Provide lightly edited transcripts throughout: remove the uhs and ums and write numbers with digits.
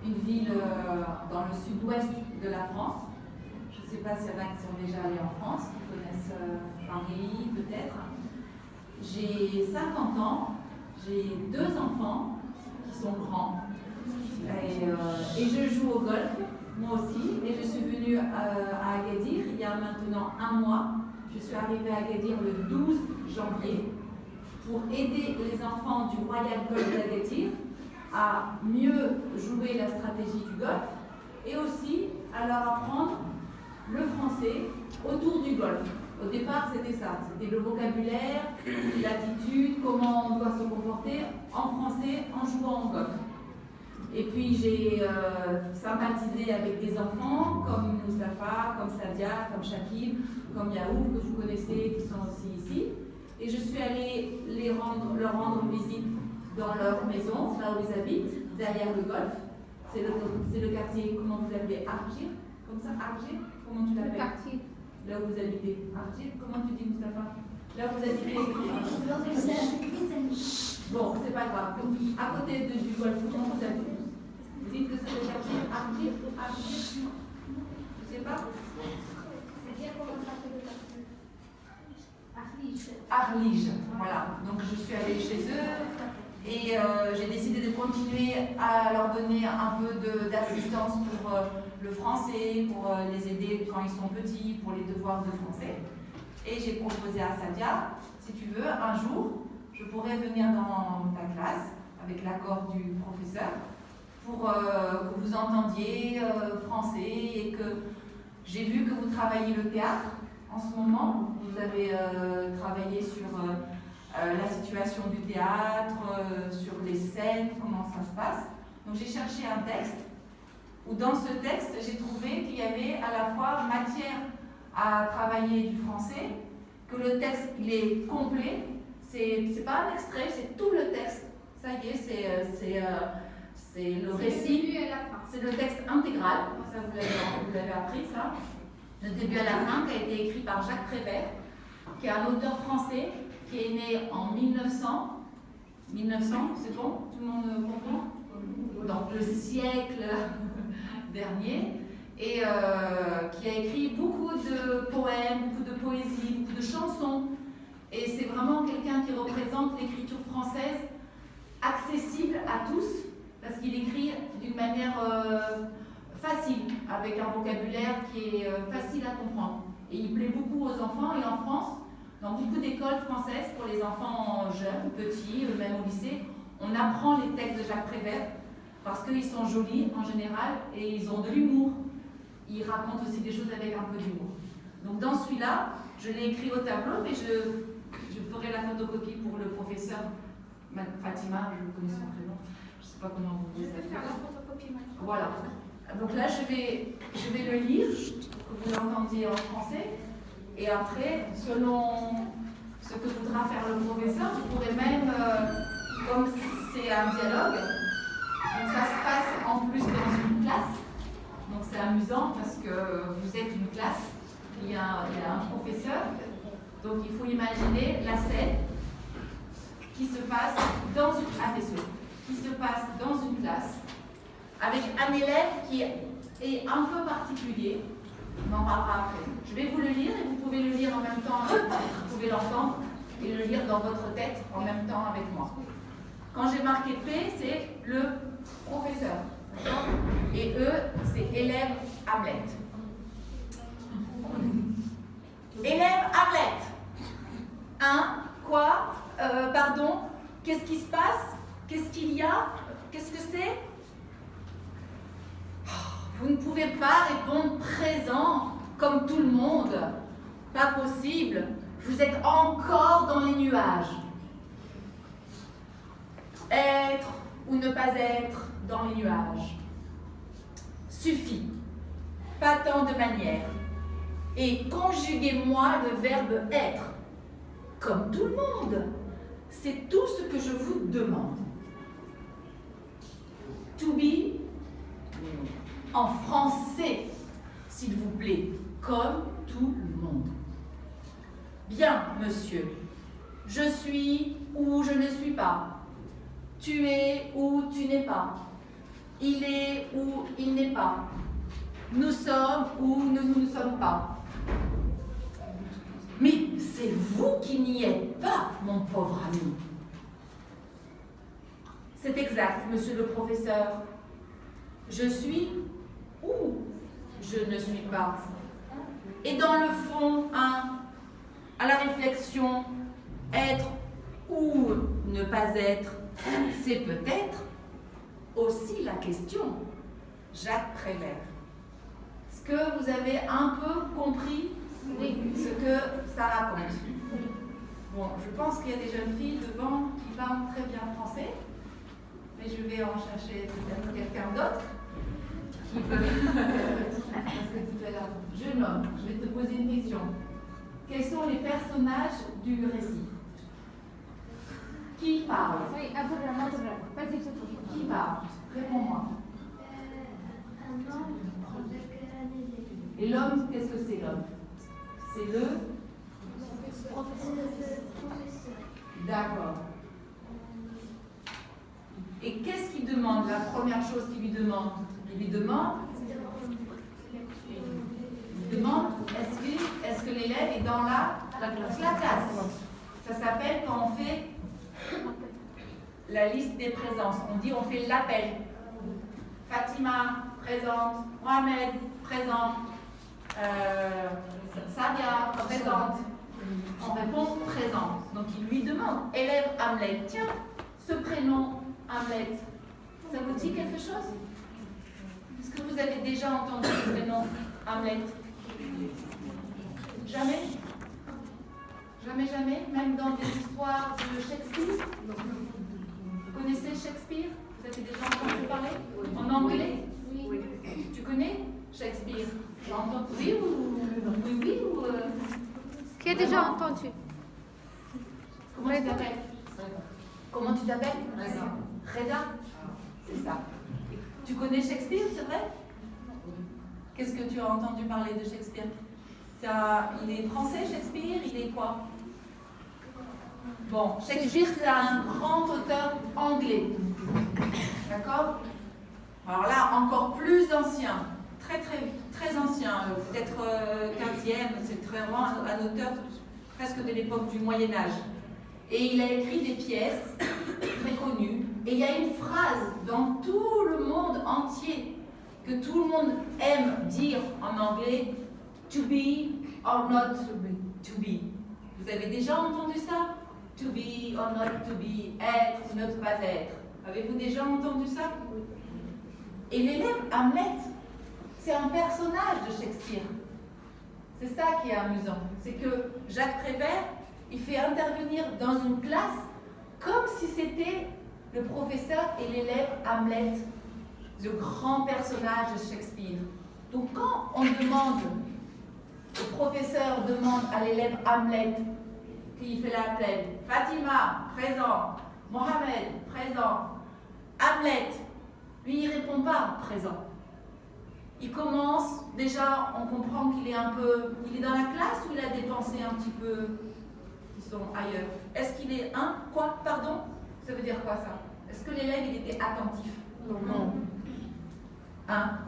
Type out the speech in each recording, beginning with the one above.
une ville dans le sud-ouest de la France. Je ne sais pas s'il y en a qui sont déjà allés en France, qui connaissent Paris peut-être. J'ai 50 ans, j'ai 2 enfants qui sont grands et je joue au golf, moi aussi, et je suis venue à Agadir il y a maintenant 1 mois. Je suis arrivée à Agadir le 12 janvier pour aider les enfants du Royal Golf d'Agadir à mieux jouer la stratégie du golf et aussi à leur apprendre le français autour du golf. Au départ, c'était ça, c'était le vocabulaire, l'attitude, comment on doit se comporter en français en jouant au golf. Et puis j'ai sympathisé avec des enfants comme Mustapha, comme Sadia, comme Shakib, comme Yaoub, que vous connaissez, qui sont aussi ici. Et je suis allée leur rendre visite dans leur maison, là où ils habitent, derrière le golf. C'est le quartier, comment vous l'appelez, Argir? Comme ça, Argir? Comment tu l'appelles? Quartier. Là où vous habitez, Argir? Comment tu dis, Mustapha? Là où vous habitez? Bon, c'est pas grave. À côté du golf, comment vous appelez? Vous dites que c'est le quartier Argir? Argir? Je sais pas. C'est bien comment ça s'appelle le quartier? Arlige. Arlige, voilà. Donc je suis allée chez eux et j'ai décidé de continuer à leur donner un peu d'assistance pour le français, pour les aider quand ils sont petits, pour les devoirs de français. Et j'ai proposé à Sadia, si tu veux, un jour, je pourrais venir dans ta classe avec l'accord du professeur pour que vous entendiez français et que j'ai vu que vous travaillez le théâtre en ce moment. Vous avez travaillé sur la situation du théâtre, sur les scènes, comment ça se passe. Donc j'ai cherché un texte où dans ce texte, j'ai trouvé qu'il y avait à la fois matière à travailler du français, que le texte il est complet, c'est pas un extrait, c'est tout le texte. Ça y est, c'est le récit, c'est le texte intégral, ça vous l'avez appris ça, le début à la fin, qui a été écrit par Jacques Prévert, qui est un auteur français, qui est né en 1900. 1900, c'est bon? Tout le monde comprend? Donc le siècle dernier, et qui a écrit beaucoup de poèmes, beaucoup de poésie, beaucoup de chansons. Et c'est vraiment quelqu'un qui représente l'écriture française accessible à tous, parce qu'il écrit d'une manière facile, avec un vocabulaire qui est facile à comprendre. Et il plaît beaucoup aux enfants, et en France, dans beaucoup d'écoles françaises, pour les enfants jeunes, petits, même au lycée, on apprend les textes de Jacques Prévert, parce qu'ils sont jolis en général, et ils ont de l'humour. Ils racontent aussi des choses avec un peu d'humour. Donc dans celui-là, je l'ai écrit au tableau, mais je ferai la photocopie pour le professeur Fatima, je connais son prénom, je ne sais pas comment vous dites. Je vais faire la photocopie maintenant. Voilà. Donc là, je vais le lire, que vous l'entendiez en français, et après, selon ce que voudra faire le professeur, vous pourrez même, comme c'est un dialogue, donc ça se passe en plus dans une classe, donc c'est amusant parce que vous êtes une classe, il y a un professeur, donc il faut imaginer la scène qui se passe dans une classe, avec un élève qui est un peu particulier. On en parlera après. Je vais vous le lire et vous pouvez le lire en même temps, vous pouvez l'entendre et le lire dans votre tête en même temps avec moi. Quand j'ai marqué P, c'est le professeur. Et E, c'est élève Hamlet. Élève Hamlet. Quoi? Pardon? Qu'est-ce qui se passe? Qu'est-ce qu'il y a? Qu'est-ce que c'est? Vous ne pouvez pas répondre présent comme tout le monde. Pas possible. Vous êtes encore dans les nuages. Être ou ne pas être dans les nuages. Suffit. Pas tant de manières. Et conjuguez-moi le verbe être. Comme tout le monde. C'est tout ce que je vous demande. To be en français, s'il vous plaît, comme tout le monde. Bien, monsieur. Je suis ou je ne suis pas. Tu es ou tu n'es pas. Il est ou il n'est pas. Nous sommes ou nous ne sommes pas. Mais c'est vous qui n'y êtes pas, mon pauvre ami. C'est exact, monsieur le professeur. Je suis ou je ne suis pas. Et dans le fond, à la réflexion, être ou ne pas être, c'est peut-être aussi la question. Jacques Prévert. Est-ce que vous avez un peu compris ce que ça raconte? Bon, je pense qu'il y a des jeunes filles devant qui parlent très bien français, mais je vais en chercher peut-être quelqu'un d'autre qui peut. Parce que tout à l'heure, jeune homme, je vais te poser une question. Quels sont les personnages du récit? Qui parle? Qui parle? Réponds-moi. Un homme avec un élève. Et l'homme, qu'est-ce que c'est l'homme? C'est le Professeur. D'accord. Et qu'est-ce qu'il demande? La première chose qu'il lui demande, est-ce que l'élève est dans la classe. Ça s'appelle quand on fait la liste des présences. On fait l'appel. Fatima, présente. Mohamed, présente. Sadia, présente. On répond présente. Donc il lui demande, élève Hamlet, tiens, ce prénom Hamlet, ça vous dit quelque chose? Est-ce que vous avez déjà entendu le prénom Hamlet? Jamais? Jamais? Même dans des histoires de Shakespeare? Vous connaissez Shakespeare? Vous avez déjà entendu parler? En anglais? Oui. Tu connais Shakespeare? J'entends oui ou Qui a déjà entendu? Comment tu t'appelles? Comment tu t'appelles? Reda. C'est ça. Tu connais Shakespeare, c'est vrai? Qu'est-ce que tu as entendu parler de Shakespeare? Il est français, Shakespeare? Il est quoi? Bon, Shakespeare, c'est un grand auteur anglais. D'accord? Alors là, encore plus ancien. Très ancien. Peut-être 15e. C'est très vraiment un auteur presque de l'époque du Moyen-Âge. Et il a écrit des pièces très connues. Et il y a une phrase dans tout le monde entier que tout le monde aime dire en anglais, to be or not to be. Vous avez déjà entendu ça? To be or not to be, être ou ne pas être. Avez-vous déjà entendu ça? Et l'élève Hamlet, c'est un personnage de Shakespeare. C'est ça qui est amusant. C'est que Jacques Prévert, il fait intervenir dans une classe comme si c'était le professeur et l'élève Hamlet, le grand personnage de Shakespeare. Donc quand on demande, le professeur demande à l'élève Hamlet, qui fait l'appel, Fatima, présent, Mohamed, présent, Hamlet, lui il répond pas présent. Il commence, déjà on comprend qu'il est il est dans la classe ou il a des pensées un petit peu qui sont ailleurs. Est-ce qu'il est quoi, pardon? Ça veut dire quoi ça? Est-ce que l'élève il était attentif? Non.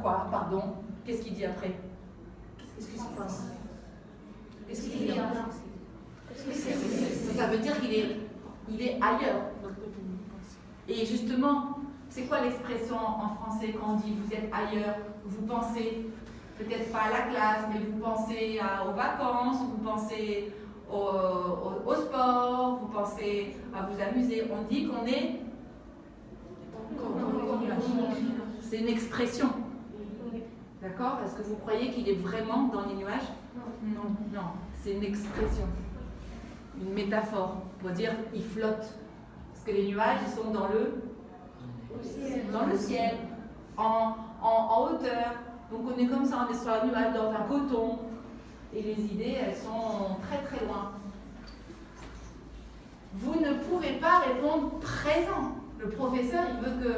Quoi, pardon? Qu'est-ce qu'il dit après? Qu'est-ce qui se passe? Qu'est-ce qu'il dit? Ça veut dire qu'il est ailleurs. Et justement, c'est quoi l'expression en français quand on dit vous êtes ailleurs? Vous pensez peut-être pas à la classe, mais vous pensez aux vacances, vous pensez au sport, vous pensez à vous amuser. On dit qu'on est... C'est une expression. D'accord? Est-ce que vous croyez qu'il est vraiment dans les nuages? Non. C'est une expression. Une métaphore pour dire il flotte. Parce que les nuages, ils sont dans le ciel, en hauteur. Donc on est comme ça, on est sur un nuage dans un coton. Et les idées, elles sont très loin. Vous ne pouvez pas répondre présent. Le professeur, il veut que...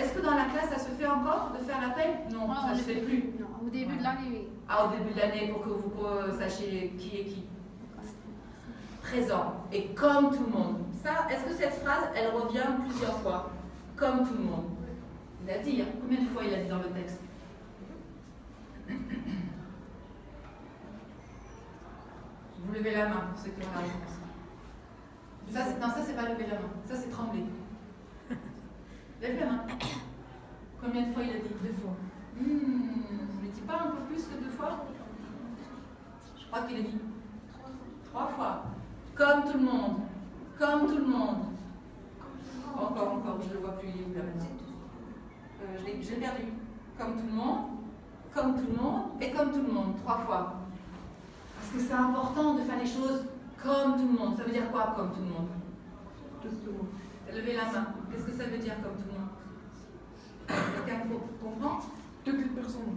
Est-ce que dans la classe, ça se fait encore de faire l'appel? Non, ça ne se fait plus. Non, au début de l'année, oui. Au début de l'année, pour que vous sachiez qui est qui. Présent. Et comme tout le monde. Ça, est-ce que cette phrase, elle revient plusieurs fois? Comme tout le monde. Il a dit, hein. Combien de fois il a dit dans le texte? Vous levez la main pour ceux qui ont la réponse. Non, ça c'est pas lever la main, ça c'est trembler. Lève la main. Combien de fois il a dit? 2 fois. Je ne dis pas un peu plus que 2 fois? Je crois qu'il a dit 3 fois. Comme tout le monde. Comme tout le monde. Encore, je ne le vois plus, il est où là maintenant? J'ai perdu. Comme tout le monde, et comme tout le monde, 3 fois. Parce que c'est important de faire les choses comme tout le monde. Ça veut dire quoi, comme tout le monde? Levez la main. Qu'est-ce que ça veut dire, comme tout le monde? Quelqu'un comprend? Toutes les personnes.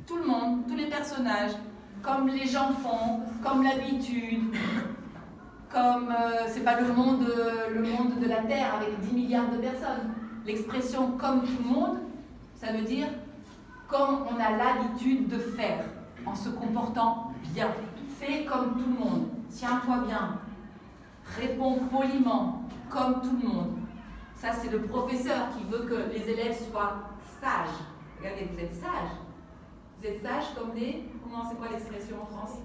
Tout le monde, tous les personnages, comme les gens font, comme l'habitude, comme c'est pas le monde de la Terre avec 10 milliards de personnes. L'expression comme tout le monde, ça veut dire comme on a l'habitude de faire, en se comportant bien. Fais comme tout le monde, tiens-toi bien, réponds poliment, comme tout le monde. Ça, c'est le professeur qui veut que les élèves soient sages. Regardez, vous êtes sages. Vous êtes sages comme des... Comment, c'est quoi l'expression en France?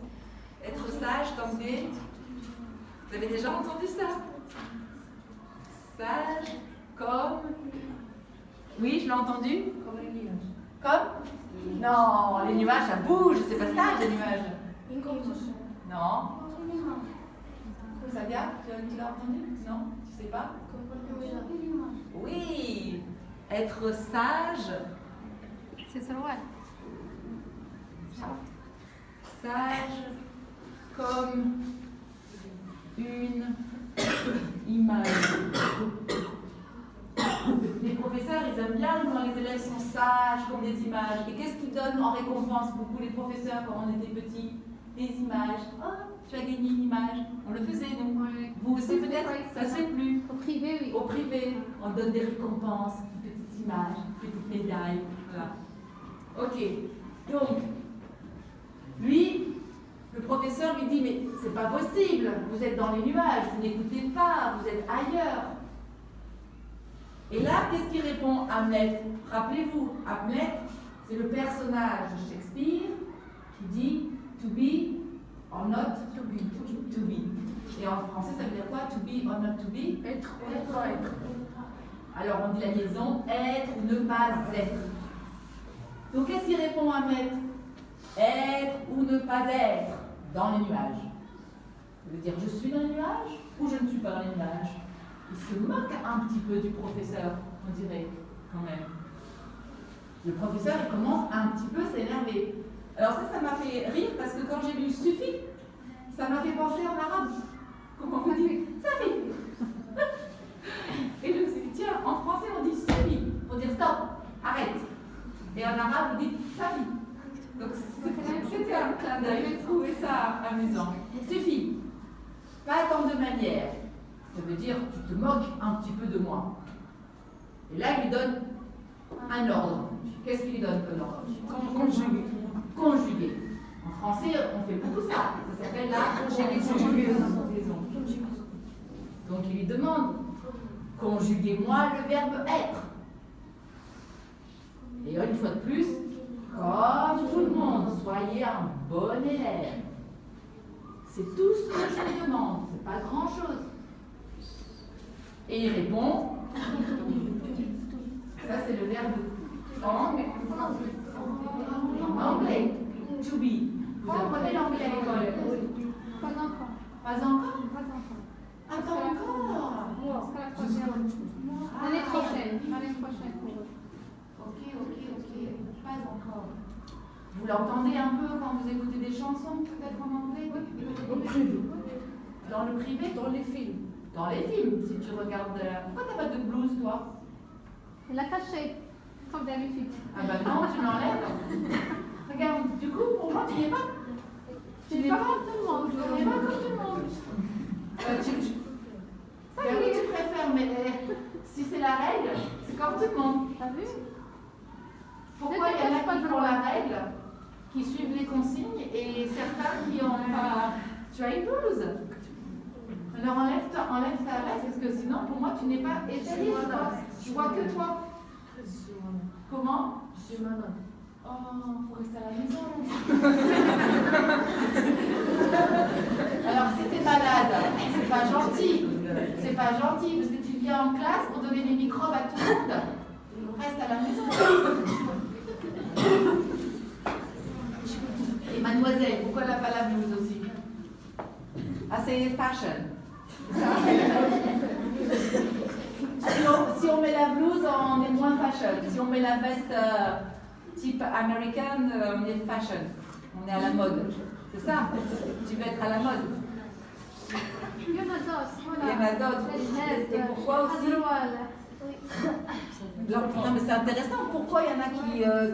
Être sage comme des... Vous avez déjà entendu ça? Sage comme... Oui, je l'ai entendu? Comme les nuages. Comme? Non, les nuages, ça bouge, c'est pas sage, les nuages. Non. Sadia, tu l'as entendu? Non? Tu sais pas? Oui. Être sage. C'est ça, ouais. Sage comme une image. Les professeurs, ils aiment bien quand les élèves sont sages comme des images. Et qu'est-ce qu'ils donnent en récompense beaucoup les professeurs quand on était petits? Des images. Oh, tu as gagné une image. On le faisait, nous. Ouais. Vous aussi, peut-être? Ça se fait plus. Au privé, oui. Au privé, on donne des récompenses, une petite image, une petite médaille. Voilà. Ok. Donc, lui, le professeur lui dit, mais c'est pas possible, vous êtes dans les nuages, vous n'écoutez pas, vous êtes ailleurs. Et là, qu'est-ce qu'il répond Hamlet? Rappelez-vous, Hamlet, c'est le personnage de Shakespeare qui dit to be or not to be. To be. Et en français, ça veut dire quoi? To be or not to be? Être ou ne pas être. Alors on dit la liaison être ou ne pas être. Donc qu'est-ce qu'il répond Hamlet? Être ou ne pas être dans les nuages. Ça veut dire je suis dans les nuages ou je ne suis pas dans les nuages. Il se moque un petit peu du professeur, on dirait, quand même. Le professeur, il commence un petit peu à s'énerver. Alors ça m'a fait rire parce que quand j'ai lu suffit, ça m'a fait penser en arabe. Comment on dit? Ça fait. Et je me suis dit, tiens, en français on dit suffit, pour dire stop, arrête. Et en arabe on dit ça fait. Donc c'était un clin d'œil, j'ai trouvé ça amusant. Suffit. Pas tant de manière. Ça veut dire, tu te moques un petit peu de moi. Et là, il lui donne un ordre. Qu'est-ce qu'il lui donne comme ordre? Conjuguer. Conjuguer. En français, on fait beaucoup ça. Ça s'appelle la conjugaison. Donc, il lui demande, conjuguez-moi le verbe être. Et une fois de plus, comme tout le monde, soyez un bon élève. C'est tout ce que je lui demande. C'est pas grand-chose. Et il répond, ça c'est le verbe en anglais, to be. Vous apprenez l'anglais à l'école? Pas encore. Pas encore? Pas encore. Ah, pas encore? Jusqu'à la prochaine. L'année prochaine. L'année prochaine pour eux. Ok. Pas encore. Vous l'entendez un peu quand vous écoutez des chansons, peut-être en anglais? Au privé. Dans le privé? Dans les films. Dans les films, si tu regardes. Pourquoi t'as pas de blouse, toi? Elle l'a caché, comme d'habitude. Ah bah non, tu l'enlèves. Regarde, du coup, pour moi, tu n'es pas. Tu n'es pas comme tout le monde. Tu n'es pas comme tout le monde. Ça, oui, tu préfères, mais si c'est la règle, c'est comme tout le monde. T'as vu? Pourquoi il y en a qui font la règle, qui suivent les consignes, et certains qui ont pas. Tu as une blouse. Alors enlève ta veste, parce que sinon, pour moi, tu n'es pas étaliste, toi. Tu vois que toi. Je suis malade. Comment? Je suis malade. Oh, faut rester à la maison. Alors, si t'es malade, c'est pas gentil. C'est pas gentil parce que tu viens en classe pour donner des microbes à tout le monde. Reste à la maison. Et mademoiselle, pourquoi elle n'a pas la blouse aussi? Ah, c'est fashion. Si on met la blouse, on est moins fashion. Si on met la veste type américaine, on est fashion. On est à la mode. C'est ça? Tu veux être à la mode. Il y en a d'autres, voilà. Il y en a d'autres. Et pourquoi aussi? Non, mais c'est intéressant. Pourquoi il y en a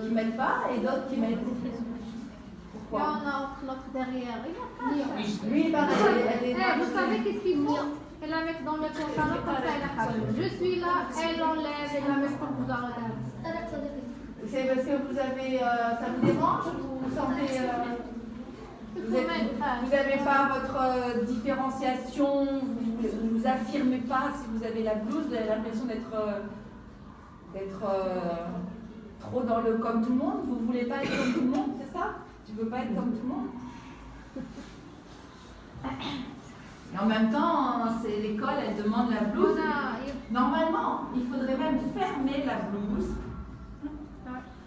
qui mettent pas et d'autres qui mettent? Il y Pourquoi? en a l'autre derrière. Lui, pareil, elle est. Vous savez qu'est-ce qu'il faut? Elle la met dans le pantalon comme ça, elle la cache. Je suis là, elle l'enlève, elle la met comme vous la regardez. C'est parce que vous avez. Ça vous dérange? Vous sentez. Vous n'avez pas votre différenciation, vous vous affirmez pas si vous avez la blouse, vous avez l'impression d'être trop dans le comme tout le monde. Vous voulez pas être comme tout le monde, c'est ça? Tu veux pas être comme tout le monde? Et en même temps, c'est l'école, elle demande la blouse. Normalement, il faudrait même fermer la blouse.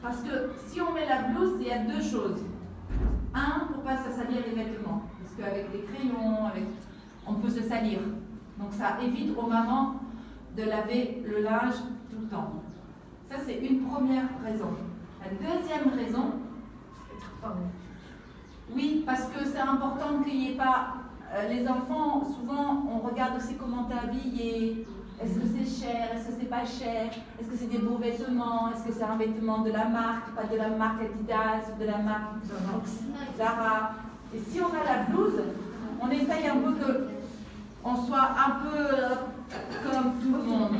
Parce que si on met la blouse, il y a deux choses. Un, pour pas se salir les vêtements. Parce qu'avec les crayons, on peut se salir. Donc ça évite aux mamans de laver le linge tout le temps. Ça, c'est une première raison. La deuxième raison, oui, parce que c'est important qu'il n'y ait pas... les enfants, souvent, on regarde aussi comment tu es habillé. Est-ce que c'est cher? Est-ce que c'est pas cher? Est-ce que c'est des beaux vêtements? Est-ce que c'est un vêtement de la marque, pas de la marque Adidas ou de la marque Zara? Et si on a la blouse, on essaye un peu que on soit un peu comme tout le monde.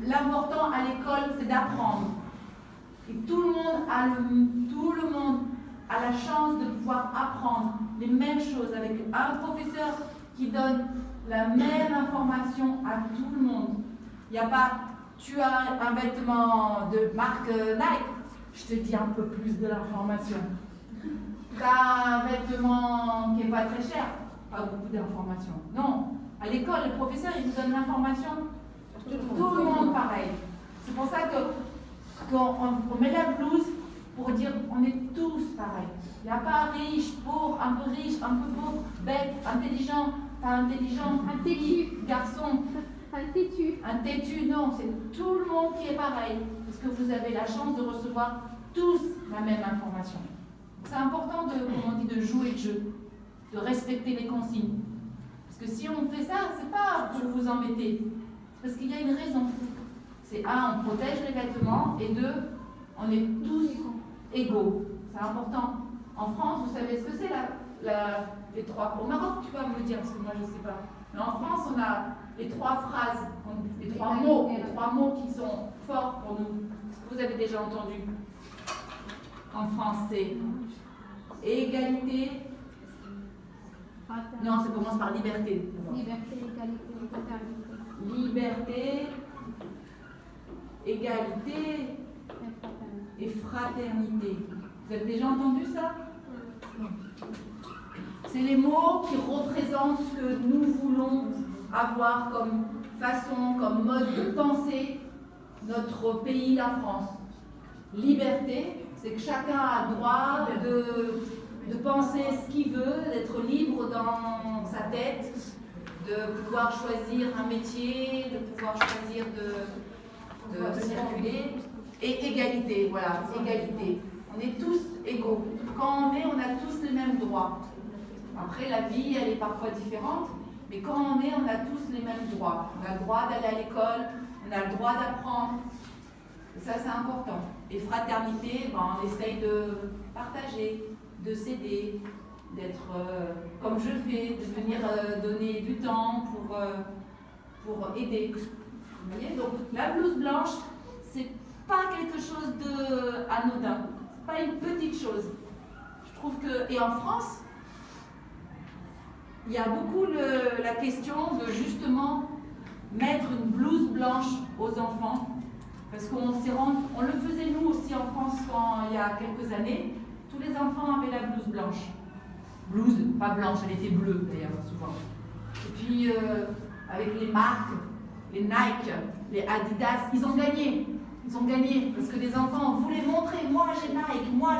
L'important à l'école, c'est d'apprendre. Et tout le monde a la chance de pouvoir apprendre les mêmes choses avec un professeur qui donne la même information à tout le monde. Il n'y a pas, tu as un vêtement de marque Nike, je te dis un peu plus de l'information. Tu as un vêtement qui n'est pas très cher, pas beaucoup d'informations. Non, à l'école, le professeur, il vous donne l'information. Tout le monde pareil. C'est pour ça qu'on met la blouse pour dire on est tous pareils. Il n'y a pas riche, pauvre, un peu pauvre, bête, intelligent, pas intelligent, Un têtu. Garçon. Un têtu. Un têtu, non, c'est tout le monde qui est pareil. Parce que vous avez la chance de recevoir tous la même information. C'est important de jouer le jeu, de respecter les consignes. Parce que si on fait ça, c'est pas pour vous embêter. C'est parce qu'il y a une raison. C'est un, on protège les vêtements, et deux, on est tous égaux. C'est important. En France, vous savez ce que c'est les trois. Au Maroc, tu vas me le dire parce que moi je ne sais pas. Mais en France, on a les trois phrases, les trois mots qui sont forts pour nous. Est-ce que vous avez déjà entendu? En France, c'est égalité. Non, ça commence par liberté. Liberté, égalité, fraternité. Liberté, égalité et fraternité. Vous avez déjà entendu ça? C'est les mots qui représentent ce que nous voulons avoir comme façon, comme mode de penser notre pays, la France. Liberté, c'est que chacun a le droit de penser ce qu'il veut, d'être libre dans sa tête, de pouvoir choisir un métier, de pouvoir choisir de circuler. Et égalité, voilà, égalité. On est tous égaux. Quand on a tous les mêmes droits. Après, la vie, elle est parfois différente, mais quand on a tous les mêmes droits. On a le droit d'aller à l'école, on a le droit d'apprendre. Et ça, c'est important. Et fraternité, on essaye de partager, de s'aider, d'être comme je fais, de venir donner du temps pour aider. Vous voyez, donc la blouse blanche, c'est pas quelque chose d'anodin, c'est pas une petite chose. Je trouve que, et en France, il y a beaucoup la question de justement mettre une blouse blanche aux enfants, Parce on le faisait nous aussi en France il y a quelques années. Tous les enfants avaient la blouse blanche. Blouse, pas blanche, elle était bleue d'ailleurs souvent. Et puis avec les marques, les Nike, les Adidas, ils ont gagné. Ils ont gagné parce que les enfants voulaient montrer, moi j'ai Nike, moi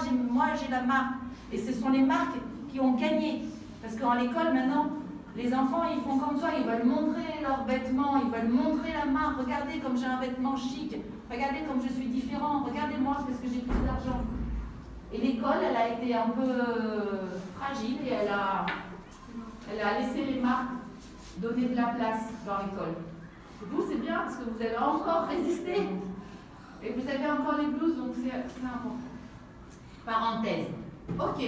j'ai la marque. Et ce sont les marques qui ont gagné. Parce qu'en l'école maintenant, les enfants ils font comme toi, ils veulent montrer leurs vêtements, ils veulent montrer la marque. Regardez comme j'ai un vêtement chic, regardez comme je suis différent, regardez-moi parce que j'ai plus d'argent. Et l'école, elle a été un peu fragile et elle a laissé les marques donner de la place dans l'école. Vous, c'est bien parce que vous avez encore résisté. Et vous avez encore les blouses, donc c'est important. Parenthèse. Ok.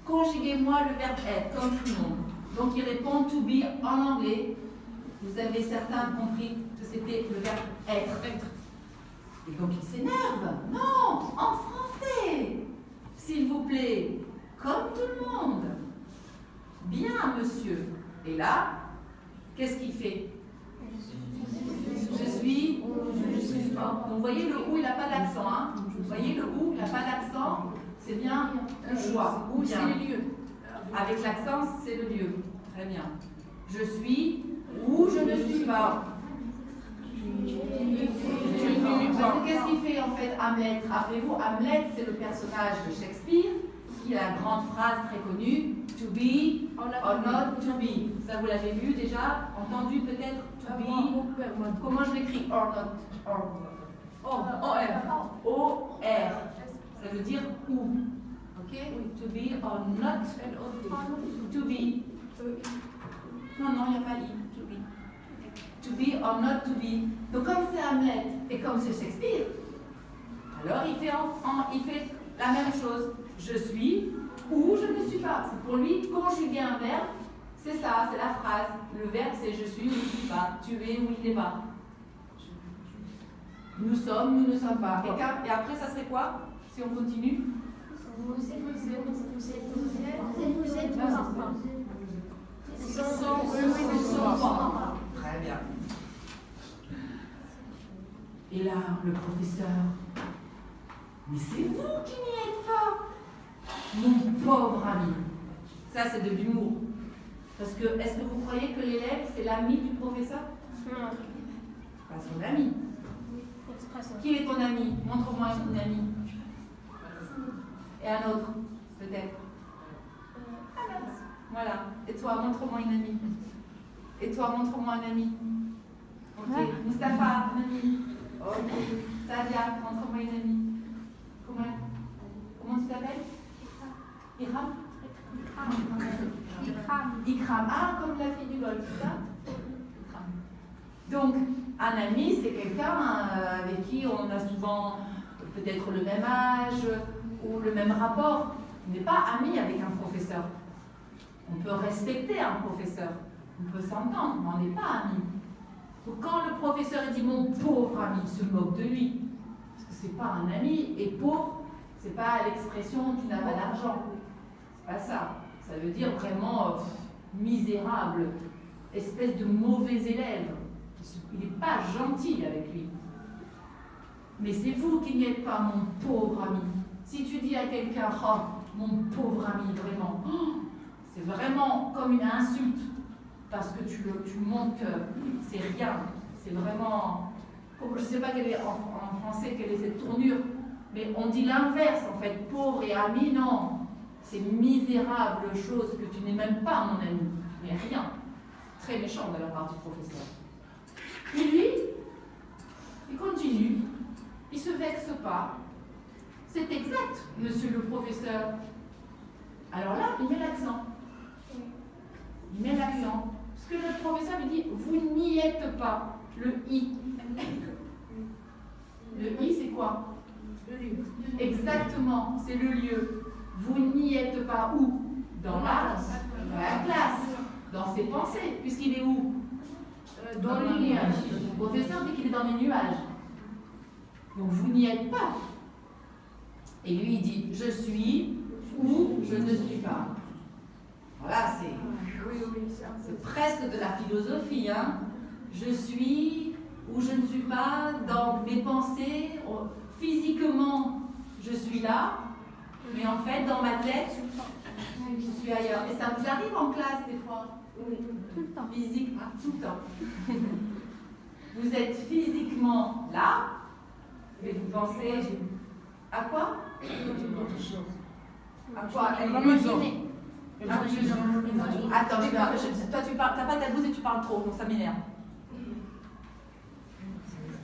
Conjuguez-moi le verbe être, comme tout le monde. Donc il répond to be en anglais. Vous avez certains compris que c'était le verbe être. Et donc il s'énerve. Non, en français. S'il vous plaît. Comme tout le monde. Bien, monsieur. Et là, qu'est-ce qu'il fait? Je suis ou je ne suis pas. Donc vous voyez le ou, il n'a pas d'accent. Hein? Vous voyez le ou, il n'a pas d'accent. C'est bien un choix. Ou c'est le lieu. Avec l'accent, c'est le lieu. Très bien. Je suis ou je ne suis pas. Qu'est-ce qu'il fait en fait Hamlet? Rappelez-vous, Hamlet, c'est le personnage de Shakespeare qui a la grande phrase très connue to be or not to be. Ça, vous l'avez vu déjà, entendu peut-être? To be. Comment je l'écris? Or not. O-R. Ça veut dire ou. Ok? To be or not to be. Non, il n'y a pas i. To be. To be or not to be. Donc comme c'est Hamlet et comme c'est Shakespeare, alors il fait la même chose. Je suis ou je ne suis pas. C'est pour lui conjuguer un verbe. C'est ça, c'est la phrase. Le verbe c'est je suis ou je ne suis pas. Tu es ou il n'est pas. Nous sommes, nous ne sommes pas. Et après ça serait quoi si on continue? Vous êtes Très bien. Et là, le professeur, mais c'est vous qui n'y êtes pas, mon pauvre ami. Ça, c'est de l'humour. Parce que, est-ce que vous croyez que l'élève, c'est l'ami du professeur? Pas son ami. Qui est ton ami? Montre-moi ton ami. Et un autre, peut-être. Voilà. Et toi, montre-moi une amie. Et toi, montre-moi un ami. Ok. Mustapha, un ami. Ok. Sadia, montre-moi une amie. Comment tu t'appelles? Ikram. Ikram. Ah, comme la fille du golf, c'est ça? Ikram. Donc, un ami, c'est quelqu'un avec qui on a souvent peut-être le même âge ou le même rapport. On n'est pas ami avec un professeur. On peut respecter un professeur, on peut s'entendre, mais on n'est pas amis. Donc quand le professeur dit mon pauvre ami, il se moque de lui, parce que c'est pas un ami, et pauvre, c'est pas l'expression tu n'as pas d'argent. C'est pas ça. Ça veut dire vraiment misérable, espèce de mauvais élève. Il n'est pas gentil avec lui. Mais c'est vous qui n'êtes pas mon pauvre ami. Si tu dis à quelqu'un, oh, mon pauvre ami, vraiment, c'est vraiment comme une insulte, parce que tu montres que c'est rien. C'est vraiment, je ne sais pas en français quelle est cette tournure, mais on dit l'inverse en fait, pauvre et ami, non. C'est misérable chose que tu n'es même pas mon ami, mais rien. Très méchant de la part du professeur. Et lui, il continue, il se vexe pas. C'est exact, monsieur le professeur. Alors là, il met l'accent. Il met l'accent. Parce que le professeur lui dit, vous n'y êtes pas. Le i. Le i, c'est quoi? Le lieu. Exactement, c'est le lieu. Vous n'y êtes pas où? Dans la classe. Dans ses pensées. Puisqu'il est où? Dans les nuages. Le professeur dit qu'il est dans les nuages. Donc vous n'y êtes pas. Et lui, il dit, je suis ou je ne suis pas. Voilà, c'est presque de la philosophie. Hein. Je suis où je ne suis pas dans mes pensées, physiquement je suis là, mais en fait dans ma tête je suis ailleurs. Et ça vous arrive en classe des fois? Tout le temps. Physiquement, tout le temps. Vous êtes physiquement là, mais vous pensez à quoi? À quoi? Imaginez. Attends, toi tu parles, t'as pas ta blouse et tu parles trop, donc ça m'énerve.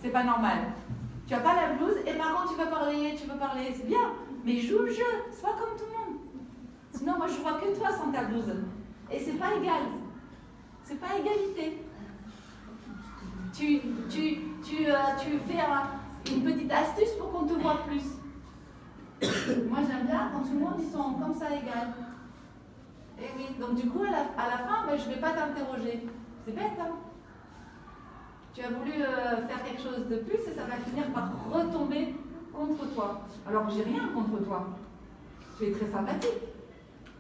C'est pas normal. Tu as pas la blouse et par contre tu veux parler, c'est bien, mais joue le jeu, sois comme tout le monde. Sinon moi je vois que toi sans ta blouse. Et c'est pas égal. C'est pas égalité. Tu fais une petite astuce pour qu'on te voit plus. Moi j'aime bien quand tout le monde ils sont comme ça égal. Et oui, donc du coup à la fin, ben, je ne vais pas t'interroger. C'est bête, hein? Tu as voulu faire quelque chose de plus et ça va finir par retomber contre toi. Alors que j'ai rien contre toi. Tu es très sympathique.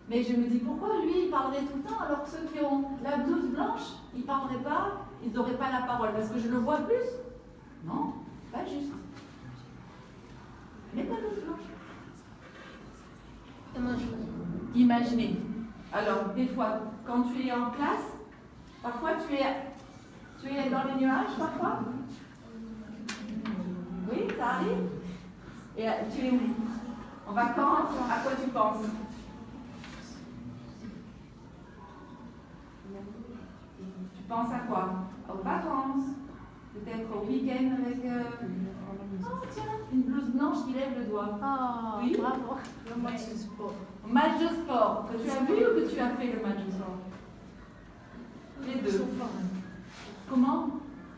Mais je me dis pourquoi lui il parlerait tout le temps alors que ceux qui ont la blouse blanche, ils ne parleraient pas, ils n'auraient pas la parole parce que je le vois plus. Non, pas juste. Mets ta blouse blanche. Imaginez. Alors, des fois, quand tu es en classe, parfois tu es dans les nuages, parfois. Oui, ça arrive. Et tu es où? En vacances, à quoi tu penses? Tu penses à quoi? Aux vacances, peut-être au week-end avec... Oh tiens, une blouse blanche qui lève le doigt. Oh, Oui. bravo. Le match de sport. Match de sport, que tu as vu ou que tu as fait le match de sport? Les Ils deux. sont pareils. Comment?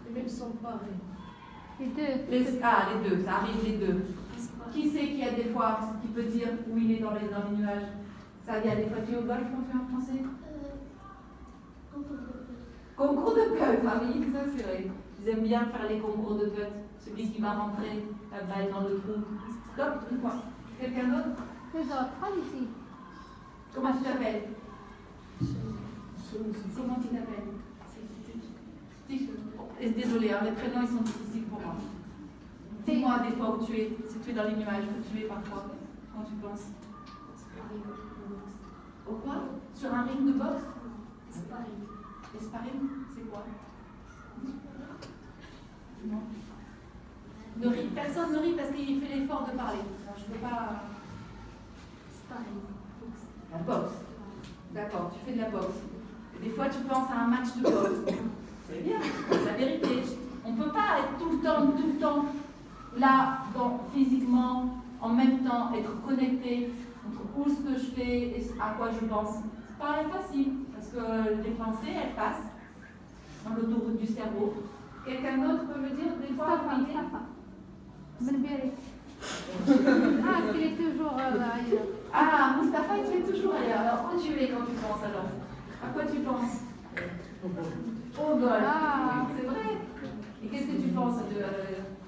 Les mêmes sont pareils. Les deux. Les deux, ça arrive les deux. Qui c'est qui a des fois, qui peut dire où il est dans les nuages? Ça vient des fois, tu es au golf quand tu es en français? Concours de putt, ah oui, ça c'est vrai. Ils aiment bien faire les concours de putt. Celui qui va rentrer la balle dans le trou. Stop, une fois. Quelqu'un d'autre? Les autres, pas ici. Comment tu t'appelles? Comment tu t'appelles? Désolée, hein, les prénoms ils sont difficiles pour moi. Dis-moi des fois où tu es, si tu es dans les nuages, où tu es parfois, quand tu penses. Au quoi? Sur un ring de boxe? Les sparring, c'est quoi? Non. Ne rit, personne ne rit parce qu'il fait l'effort de parler. Alors, je ne peux pas. La boxe. D'accord, tu fais de la boxe. Et des fois, tu penses à un match de boxe. C'est bien, c'est la vérité. On ne peut pas être tout le temps là, physiquement, en même temps, être connecté entre où ce que je fais et à quoi je pense. C'est pas facile, parce que les pensées, elles passent dans l'autoroute du cerveau. Quelqu'un d'autre peut me dire des fois Mustafa. Benbiri. Ah, est-ce qu'il est toujours ailleurs? Ah, Mustapha, tu es toujours ailleurs. Alors, où tu es quand tu penses alors? À quoi tu penses? Au golf. Ah. C'est vrai. Et qu'est-ce que tu penses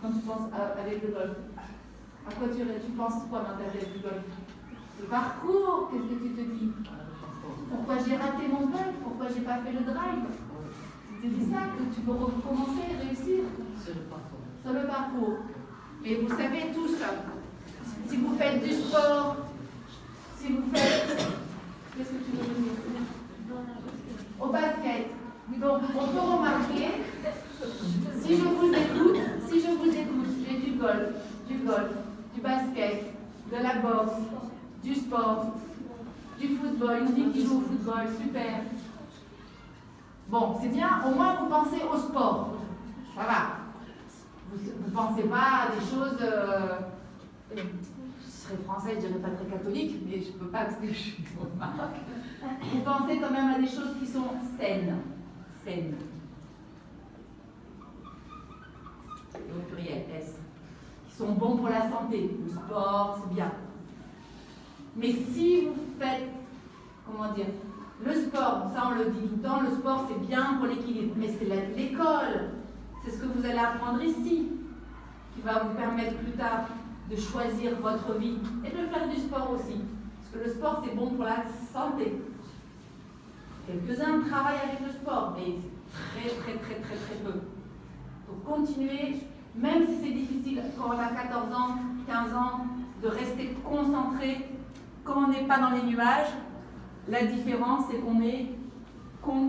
quand tu penses avec le golf? À quoi tu penses quoi dans ta tête du golf? Le parcours, qu'est-ce que tu te dis? Pourquoi j'ai raté mon golf? Pourquoi j'ai pas fait le drive? Tu te dis ça, que tu veux recommencer et réussir? Sur le parcours. Mais vous savez tous, si vous faites du sport, si vous faites... Qu'est-ce que tu veux me dire? Au basket. Donc, on peut remarquer, si je vous écoute, j'ai du golf, du basket, de la boxe, du sport, du football, une fille qui joue au football, super. Bon, c'est bien, au moins vous pensez au sport. Voilà. Vous ne pensez pas à des choses... je serais française, je dirais pas très catholique, mais je ne peux pas parce que je suis au Maroc. Vous pensez quand même à des choses qui sont saines. Saines. Au pluriel, S. Qui sont bons pour la santé. Le sport, c'est bien. Mais si vous faites, comment dire, le sport, ça on le dit tout le temps, le sport c'est bien pour l'équilibre, mais c'est l'école, c'est ce que vous allez apprendre ici, qui va vous permettre plus tard de choisir votre vie et de faire du sport aussi. Parce que le sport c'est bon pour la santé. Quelques-uns travaillent avec le sport, mais très peu. Donc continuez, même si c'est difficile quand on a 14 ans, 15 ans, de rester concentré. Quand on n'est pas dans les nuages, la différence c'est qu'on est concentré.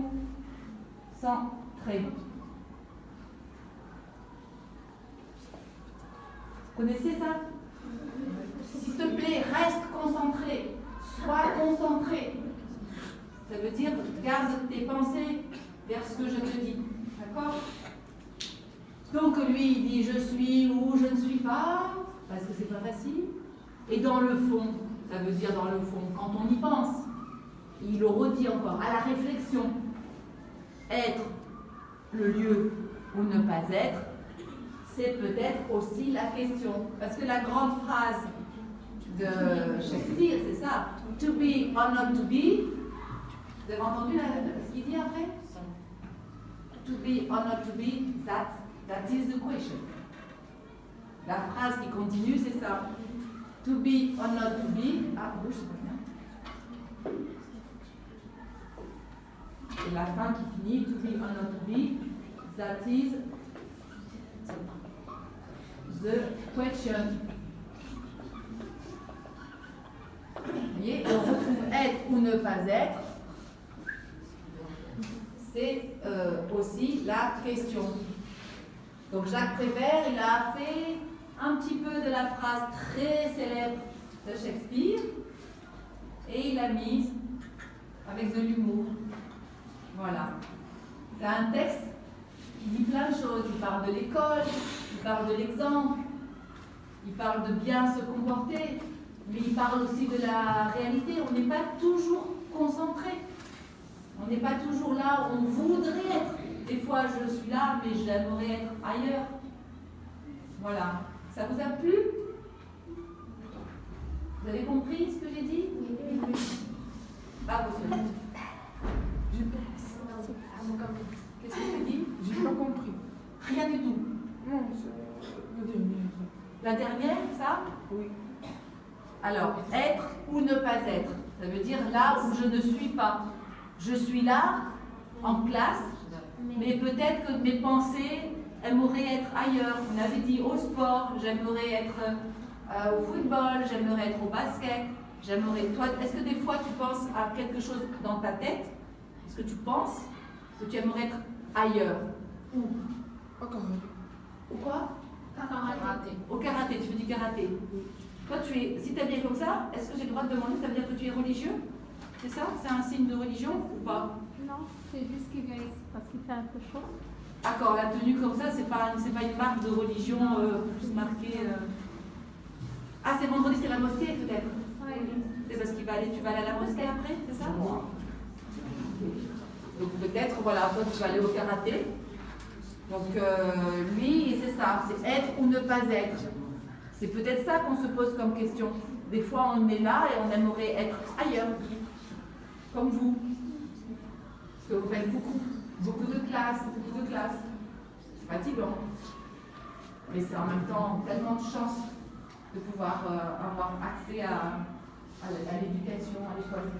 Vous connaissez ça? S'il te plaît, reste concentré. Sois concentré. Ça veut dire, garde tes pensées vers ce que je te dis. D'accord? Donc lui, il dit je suis ou je ne suis pas, parce que c'est pas facile. Et dans le fond, ça veut dire dans le fond, quand on y pense, il le redit encore, à la réflexion, être le lieu ou ne pas être, c'est peut-être aussi la question. Parce que la grande phrase de Shakespeare, c'est ça, to be or not to be. Vous avez entendu ce qu'il dit après? To be or not to be, that is the question. La phrase qui continue, c'est ça. To be or not to be. Ah, je sais pas bien. Et la fin qui finit, to be or not to be, that is the question. Vous voyez, on retrouve être ou ne pas être. C'est aussi la question. Donc Jacques Prévert, il a fait un petit peu de la phrase très célèbre de Shakespeare et il l'a mise avec de l'humour. Voilà. C'est un texte qui dit plein de choses. Il parle de l'école, il parle de l'exemple, il parle de bien se comporter, mais il parle aussi de la réalité. On n'est pas toujours concentré. On n'est pas toujours là où on voudrait être. Des fois, je suis là, mais j'aimerais être ailleurs. Voilà. Ça vous a plu? Vous avez compris ce que j'ai dit? Oui. Ah, vous savez. Qu'est-ce que tu dis? J'ai pas compris. Rien du tout. Non, c'est la dernière. La dernière, ça? Oui. Alors, être ou ne pas être. Ça veut dire là où je ne suis pas. Je suis là, en classe, mais peut-être que mes pensées aimeraient être ailleurs. On avait dit au sport, j'aimerais être au football, j'aimerais être au basket, j'aimerais... Toi, est-ce que des fois tu penses à quelque chose dans ta tête? Est-ce que tu penses que tu aimerais être ailleurs? Où? Au karaté. Ou quoi? Karaté. Au karaté, tu fais du karaté. Toi, si tu es bien comme ça, est-ce que j'ai le droit de demander, ça veut dire que tu es religieux? C'est ça? C'est un signe de religion ou pas? Non, c'est juste qu'il vient ici parce qu'il fait un peu chaud. D'accord, la tenue comme ça, c'est pas une marque de religion plus marquée. Ah, c'est vendredi, c'est la mosquée peut-être? Oui. C'est parce tu vas aller à la mosquée après, c'est ça? Donc peut-être, voilà, toi tu vas aller au karaté. Donc lui, c'est ça, c'est être ou ne pas être. C'est peut-être ça qu'on se pose comme question. Des fois, on est là et on aimerait être ailleurs, comme vous. Parce que vous faites beaucoup de classes. C'est fatigant. Mais c'est en même temps tellement de chance de pouvoir avoir accès à l'éducation, à l'école.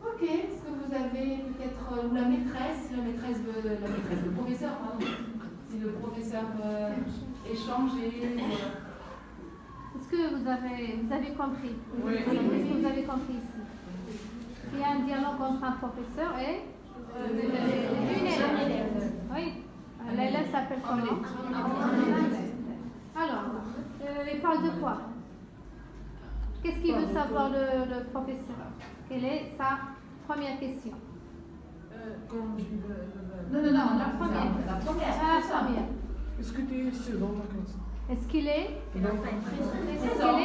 Ok, est-ce que vous avez peut-être la maîtresse, le professeur, pardon. Si le professeur échanger. Est-ce que vous avez compris? Oui. Est-ce que vous avez compris ici? Il y a un dialogue entre un professeur et une élève. Oui. L'élève s'appelle comment? Alors, il parle de quoi? Qu'est-ce qu'il veut savoir le professeur? Quelle est sa première question? Non, la première. La première. Est-ce que tu es seul dans la classe? Est-ce qu'il est présent?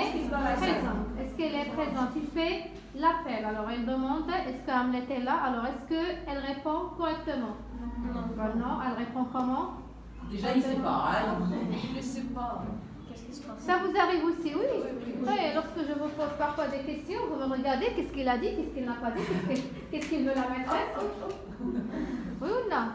Est-ce qu'elle est présente? Il fait l'appel. Alors, elle demande est-ce que Hamlet est là? Alors, est-ce qu'elle répond correctement? Non. Elle répond comment? Déjà, il ne sait pas. Il ne sait pas. Qu'est-ce qui se passe? Ça vous arrive aussi, oui. Oui, lorsque je vous pose parfois des questions, vous me regardez, qu'est-ce qu'il a dit, qu'est-ce qu'il n'a pas dit, qu'est-ce qu'il veut la maîtresse? Oui ou non?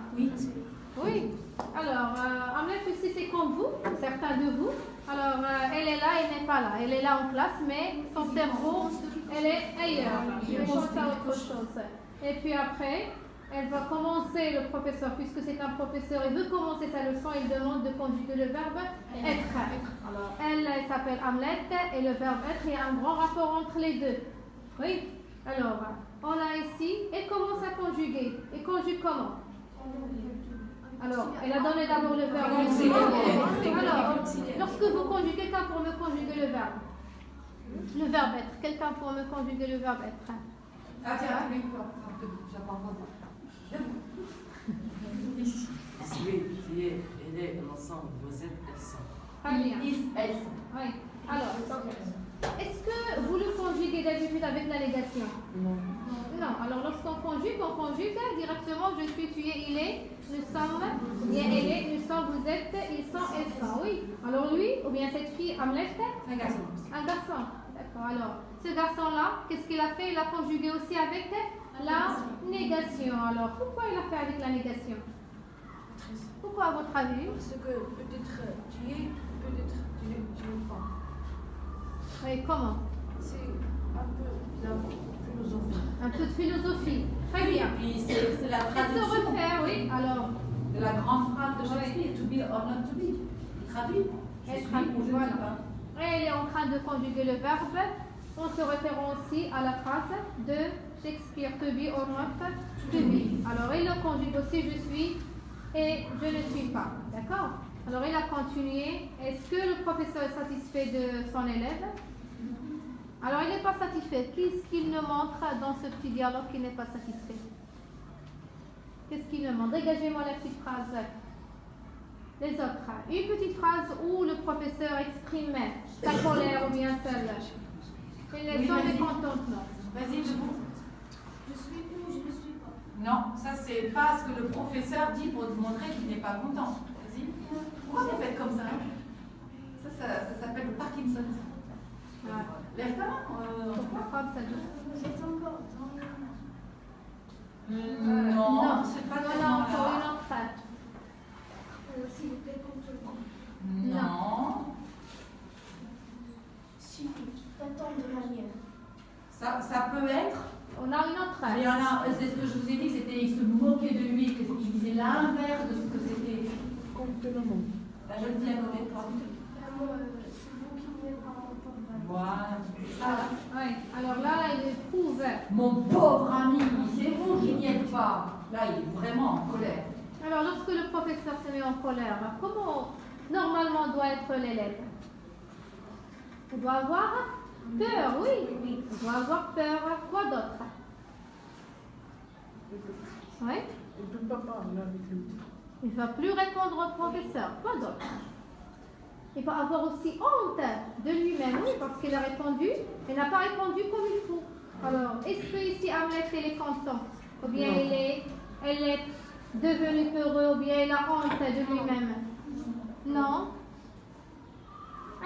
Oui. Alors, Hamlet aussi, c'est comme vous, certains de vous. Alors, elle est là, elle n'est pas là. Elle est là en classe, mais son cerveau, elle est ailleurs. Elle pense à autre chose. Et puis après, elle va commencer, le professeur, puisque c'est un professeur, il veut commencer sa leçon, il demande de conjuguer le verbe être. Alors, elle s'appelle Hamlet et le verbe être, il y a un grand rapport entre les deux. Oui. Alors, on a ici, elle commence à conjuguer. Et conjugue comment? Alors, elle a donné d'abord le verbe. Alors, lorsque vous conjuguez, quelqu'un pour me conjuguer le verbe. Le verbe être. Quelqu'un pour me conjuguer le verbe être. Ah tiens, oui, j'apprends pas. Celui, elle est l'ensemble, vous êtes, elles sont. Très bien. Is, elles. Oui. Alors, est-ce que vous le conjuguez d'habitude avec la négation? Non. Non. Alors, lorsqu'on conjugue directement je suis, tu es, il est, nous sommes, bien elle est, nous sommes, vous êtes, ils sont, elles sont. Oui. Alors, lui, ou bien cette fille, Hamlet, Un garçon. un garçon. D'accord. Alors, ce garçon-là, qu'est-ce qu'il a fait? Il a conjugué aussi avec la négation. Alors, pourquoi il a fait avec la négation? Pourquoi, à votre avis? Parce que peut-être tu es, peut-être tu n'es pas. Oui, comment? C'est un peu la philosophie. Un peu de philosophie. Très bien. Puis c'est la Elle se traduction refaire, oui. Alors, de la grande phrase de Shakespeare, to be or not to be. Il traduit. Je elle suis traduit, ou je ne voilà. suis pas. Et elle est en train de conjuguer le verbe en se référant aussi à la phrase de Shakespeare, to be or not to be. Alors, il le conjugue aussi, je suis et je ne suis pas. D'accord? Alors, il a continué. Est-ce que le professeur est satisfait de son élève? Alors, il n'est pas satisfait. Qu'est-ce qu'il nous montre dans ce petit dialogue qui n'est pas satisfait? Qu'est-ce qu'il nous montre? Dégagez-moi la petite phrase. Les autres. Une petite phrase où le professeur exprime sa colère ou bien sa lâche. Et les Oui, hommes vas-y. mécontentement. Vas-y, debout. Je suis ou je ne suis pas. Non, ça c'est pas ce que le professeur dit pour te montrer qu'il n'est pas content. Vas-y. Pourquoi vous faites comme ça? Ça s'appelle le Parkinson. Ouais. Lève ta main. Pourquoi comme ça? Vous êtes encore dans Non, c'est pas non, tellement encore là. une autre. s'il vous plaît, contrôle. Non. Suffit. T'attends de manière. Ça peut être. On a une autre. Mais il y en a, c'est ce que je vous ai dit, c'était il se moquait de lui, qu'il disait l'inverse de ce que c'était. Complètement. La jeune fille à côté de toi. C'est vous qui n'êtes pas entendre. Voilà. Oui. Alors là, il éprouve. Mon pauvre ami, c'est vous qui n'y êtes pas. Là, il est vraiment en colère. Alors, lorsque le professeur se met en colère, comment normalement doit être l'élève? Il doit avoir peur, oui. Il doit avoir peur. Quoi d'autre? Oui. Il ne peut pas parler avec lui. Il ne va plus répondre au professeur. Quoi d'autre? Il va avoir aussi honte de lui-même, oui, parce qu'il a répondu, il n'a pas répondu comme il faut. Alors, est-ce que ici Hamlet, elle est contente? Ou bien elle est devenue peureuse, ou bien elle a honte de lui-même? Non.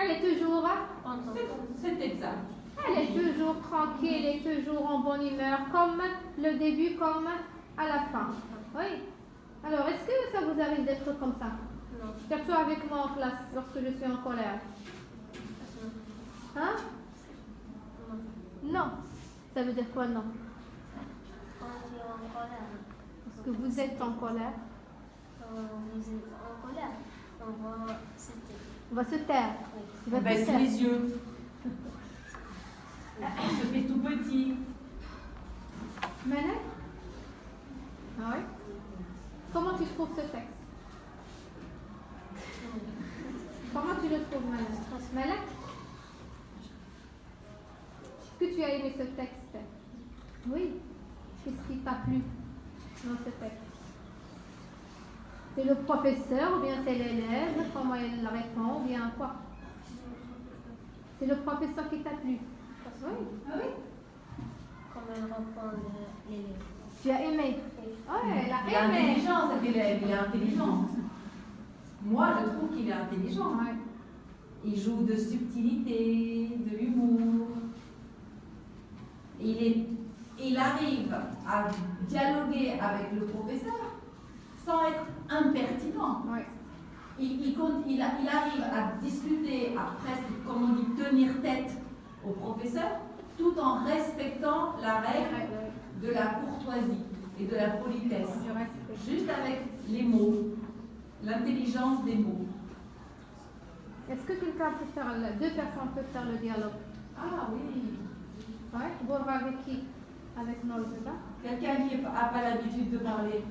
Elle est toujours, C'est exact. elle est toujours tranquille, elle est toujours en bonne humeur, comme le début, comme à la fin. Oui. Alors, est-ce que ça vous arrive d'être comme ça? Non. Surtout avec moi en classe, lorsque je suis en colère. Hein? Non. Ça veut dire quoi, non? Quand tu es en colère. Parce que vous êtes en colère. Vous êtes en colère. On va se taire. Il va On se baisse taire. les yeux. On se fait tout petit. Malek? Ah oui? Comment tu trouves ce texte? Comment tu le trouves, Malek? Malek? Est-ce que tu as aimé ce texte? Oui. Qu'est-ce qui t'a plu dans ce texte? C'est le professeur ou bien c'est l'élève? Comment il répond ou bien quoi? C'est le professeur qui t'a plu? Oui. Ah oui? Comme elle répond l'élève. Tu as aimé? Oui, elle Il est a aimé. intelligent, cet élève, il est intelligent. Moi, je trouve qu'il est intelligent. Ouais. Il joue de subtilité, de l'humour. Il arrive à dialoguer avec le professeur sans être impertinent. Ouais. Il arrive à discuter, à presque, comme on dit, tenir tête au professeur, tout en respectant la règle de la courtoisie. et de la politesse. Du respect. Juste avec les mots, l'intelligence des mots. Est-ce que quelqu'un peut faire, deux personnes peuvent faire le dialogue? Ah oui. Ouais. Borra avec qui? Avec nous, c'est ça? Quelqu'un qui n'a pas l'habitude de parler.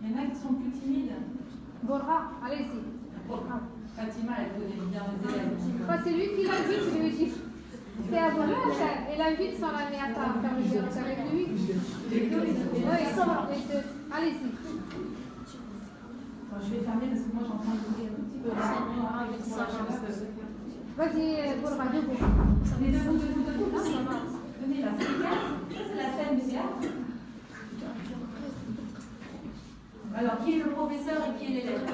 Il y en a qui sont plus timides. Borra, allez-y. Fatima, elle connaît bien les élèves. C'est lui qui l'invite, je lui dis. C'est à Borra, elle invite son ami à faire le dialogue avec lui. Les deux. Oui, les deux. Allez-y. Je vais fermer parce que moi j'entends le bruit un petit peu. Vas-y, Borra, debout. Les deux, debout. Venez là, c'est le théâtre. Ça, c'est la scène du théâtre. Alors, qui est le professeur et qui est l'élève?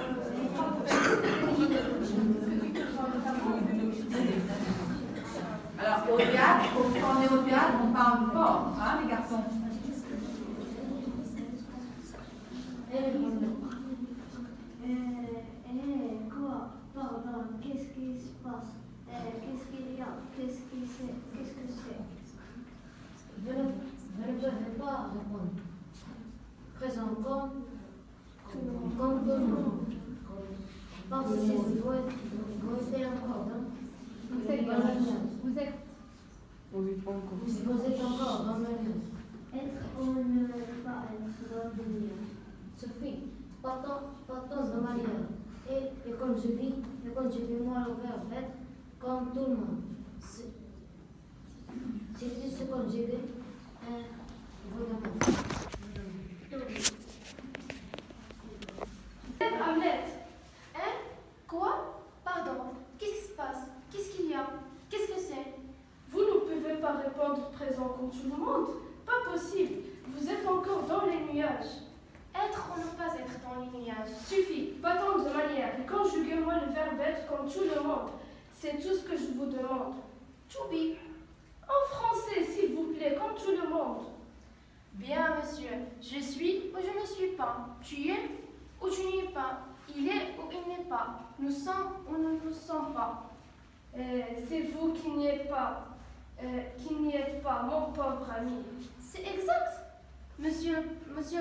Alors, au théâtre, quand on est au théâtre, on parle fort, hein, les garçons? Quoi? Pardon, qu'est-ce qui se passe? Qu'est-ce qu'il y a? Qu'est-ce que c'est? Je ne peux pas répondre. Présent comme tout le monde. Parce que vous êtes encore dans Vous êtes encore dans le lien. Être ou ne pas être dans le lien. Sophie, partons de manière. Et comme je dis moi le verbe être comme tout le monde. C'est ce que j'ai dit. Hamlet. Hein? Quoi? Pardon. Qu'est-ce qui se passe? Qu'est-ce qu'il y a? Qu'est-ce que c'est? Vous ne pouvez pas répondre présent comme tout le monde. Pas possible. Vous êtes encore dans les nuages. Être ou ne pas être dans les nuages. Suffit. Pas tant de manière. Et conjuguez-moi le verbe être comme tout le monde. C'est tout ce que je vous demande. To be. En français, s'il vous plaît, comme tout le monde. Bien, monsieur. Je suis ou je ne suis pas. Tu es ou tu n'y es pas. Il est ou il n'est pas. Nous sommes ou nous ne sommes pas. C'est vous qui n'y êtes pas. Mon pauvre ami. C'est exact. Monsieur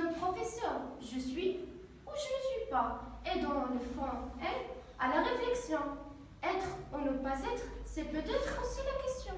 le professeur, je suis ou je ne suis pas. Et dans le fond, à la réflexion. Être ou ne pas être, c'est peut-être aussi la question.